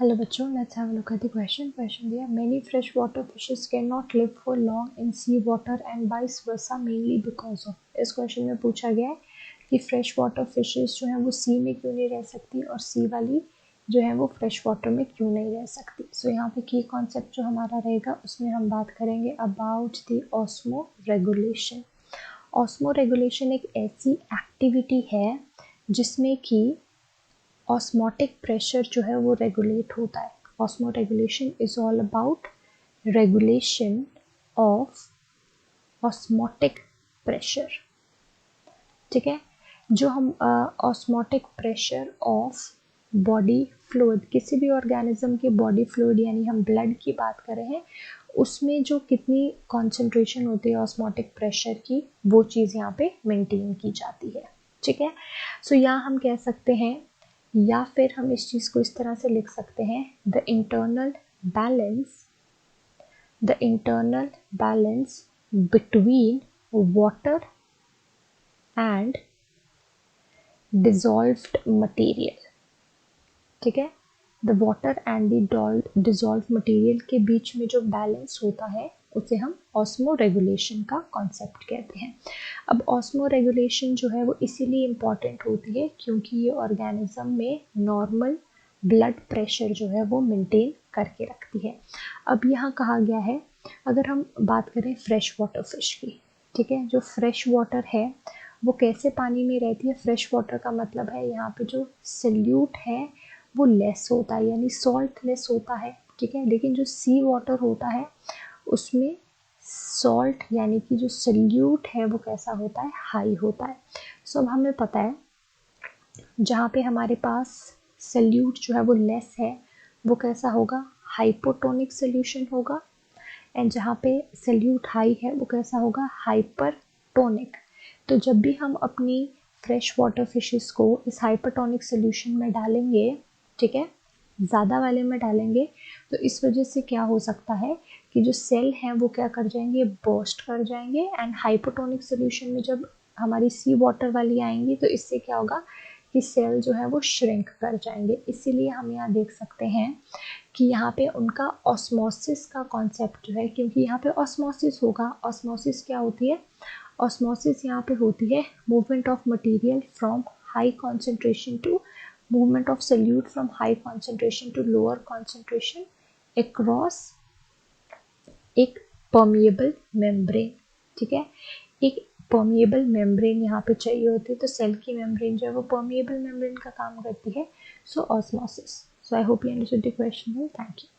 Hello बच्चों, let's have a look at the question. Question दिया, many freshwater fishes cannot live for long in sea water and vice versa mainly because of. इस question में पूछा गया है कि fresh water fishes जो है वो सी में क्यों नहीं रह सकती और सी वाली जो है वो फ्रेश वाटर में क्यों नहीं रह सकती. सो यहाँ पे की कॉन्सेप्ट जो हमारा रहेगा उसमें हम बात करेंगे about the osmo regulation. Osmo regulation एक ऐसी एक्टिविटी है जिसमें कि ऑस्मोटिक प्रेशर जो है वो रेगुलेट होता है. Osmo regulation is all about regulation of osmotic pressure. ठीक है, जो हम osmotic pressure of body fluid, किसी भी ऑर्गेनिज्म के बॉडी फ्लूइड यानी हम ब्लड की बात कर रहे हैं, उसमें जो कितनी कॉन्सेंट्रेशन होती है ऑस्मोटिक प्रेशर की, वो चीज़ यहाँ पे मेंटेन की जाती है. ठीक है, सो यहाँ हम कह सकते हैं या फिर हम इस चीज़ को इस तरह से लिख सकते हैं, the internal balance between water and dissolved material. ठीक है, the water and the dissolved material के बीच में जो बैलेंस होता है उसे हम ऑस्मो रेगुलेशन का कॉन्सेप्ट कहते हैं. अब ऑस्मो रेगुलेशन जो है वो इसीलिए इम्पॉर्टेंट होती है क्योंकि ये ऑर्गेनिज्म में नॉर्मल ब्लड प्रेशर जो है वो मेंटेन करके रखती है. अब यहाँ कहा गया है, अगर हम बात करें फ्रेश वाटर फिश की, ठीक है, जो फ्रेश वाटर है वो कैसे पानी में रहती है. फ्रेश वाटर का मतलब है यहाँ पे जो सल्यूट है वो लेस होता है यानी सॉल्ट लेस होता है. ठीक है, लेकिन जो सी वाटर होता है उसमें सॉल्ट यानी कि जो सल्यूट है वो कैसा होता है, हाई होता है. सो अब हमें पता है जहाँ पे हमारे पास सल्यूट जो है वो लेस है वो कैसा होगा, हाइपोटोनिक सोल्यूशन होगा. एंड जहाँ पे सल्यूट हाई है वो कैसा होगा, हाइपरटोनिक. तो जब भी हम अपनी फ्रेश वाटर फिशेस को इस हाइपरटोनिक सोल्यूशन में डालेंगे, ठीक है, ज़्यादा वाले में डालेंगे, तो इस वजह से क्या हो सकता है कि जो सेल हैं वो क्या कर जाएंगे, बर्स्ट कर जाएंगे. एंड हाइपोटोनिक सोल्यूशन में जब हमारी सी वाटर वाली आएंगी तो इससे क्या होगा कि सेल जो है वो श्रिंक कर जाएंगे. इसीलिए हम यहाँ देख सकते हैं कि यहाँ पे उनका ऑस्मोसिस का कॉन्सेप्ट जो है, क्योंकि यहाँ पे ऑस्मोसिस होगा. ऑस्मोसिस क्या होती है, ऑस्मोसिस यहाँ पे होती है movement of material from high concentration to movement of solute from high concentration to lower concentration across एक permeable membrane. ठीक है, एक permeable membrane यहाँ पे चाहिए होती है, तो सेल की membrane जो है वो permeable membrane का काम करती है. So osmosis. So I hope you understood the question. Thank you.